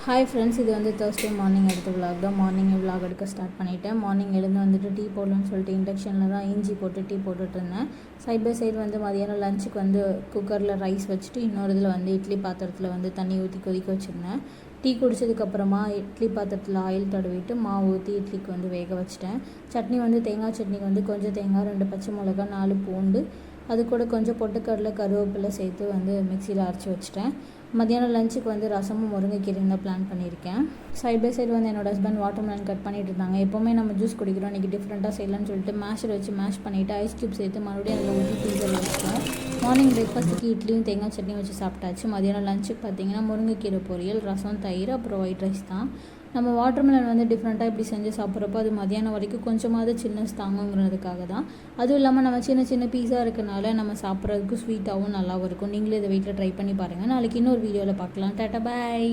Hi friends, இது வந்து Thursday morning எடுத்த விலாக் தான். மார்னிங் விலாக் எடுக்க ஸ்டார்ட் பண்ணிவிட்டேன். மார்னிங் எழுந்து வந்துட்டு டீ போடலான்னு சொல்லிட்டு இண்டக்ஷனில் தான் இஞ்சி போட்டு டீ போட்டுட்ருந்தேன். சைட் பை சைடு வந்து மதியானம் லஞ்சுக்கு வந்து குக்கரில் ரைஸ் வச்சுட்டு இன்னொரு இதில் வந்து இட்லி பாத்திரத்தில் வந்து தண்ணி ஊற்றி கொதிக்க வச்சுருந்தேன். டீ குடித்ததுக்கப்புறமா இட்லி பாத்திரத்தில் ஆயில் தடவிட்டு மாவு ஊற்றி இட்லிக்கு வந்து வேக வச்சுட்டேன். சட்னி வந்து தேங்காய் சட்னிக்கு வந்து கொஞ்சம் தேங்காய், 2 பச்சை மிளகா, 4 பூண்டு, அது கூட கொஞ்சம் பொட்டுக்கடலை, கருவேப்பிலை சேர்த்து வந்து மிக்சியில் அரைச்சி வச்சுட்டேன். மதியானம் லஞ்சுக்கு வந்து ரசமும் முருங்கைக்கீரையும் தான் பிளான் பண்ணியிருக்கேன். சைட் பை சைடு வந்து என்னோட ஹஸ்பண்ட் வாட்டர்மெலன் கட் பண்ணிட்டு இருந்தாங்க. எப்போவுமே நம்ம ஜூஸ் குடிக்கிறோம், இன்றைக்கி டிஃப்ரெண்ட்டாக செய்யலாம்னு சொல்லிட்டு மேஷர் வச்சு மேஷ் பண்ணிவிட்டு ஐஸ் க்யூப் சேர்த்து மறுபடியும் அதில் ஊற்றி ஃப்ரீசரில் வச்சுட்டோம். மார்னிங் பிரேக்ஃபாஸ்ட்டுக்கு இட்லியும் தேங்காய் சட்னியும் வச்சு சாப்பிட்டாச்சு. மதியானம் லஞ்சுக்கு பார்த்திங்கன்னா முருங்கைக்கீரை பொரியல், ரசம், தயிர், அப்புறம் ஒயிட் ரைஸ் தான். நம்ம வாட்டர்மெலன் வந்து டிஃப்ரெண்ட்டாக இப்படி செஞ்சு சாப்பிட்றப்போ அது மதியானம் வரைக்கும் கொஞ்சமாவது சில்னஸ் தாங்குங்கிறதுக்காக தான். அதுவும் இல்லாமல் நம்ம சின்ன சின்ன பீஸா இருக்கனால நம்ம சாப்பிட்றதுக்கு ஸ்வீட்டாகவும் நல்லாவும் இருக்கும். நீங்களே இதை வீட்டில் ட்ரை பண்ணி பாருங்கள். நாளைக்கு இன்னொரு வீடியோவில் பார்க்கலாம். டாட்டா, பாய்.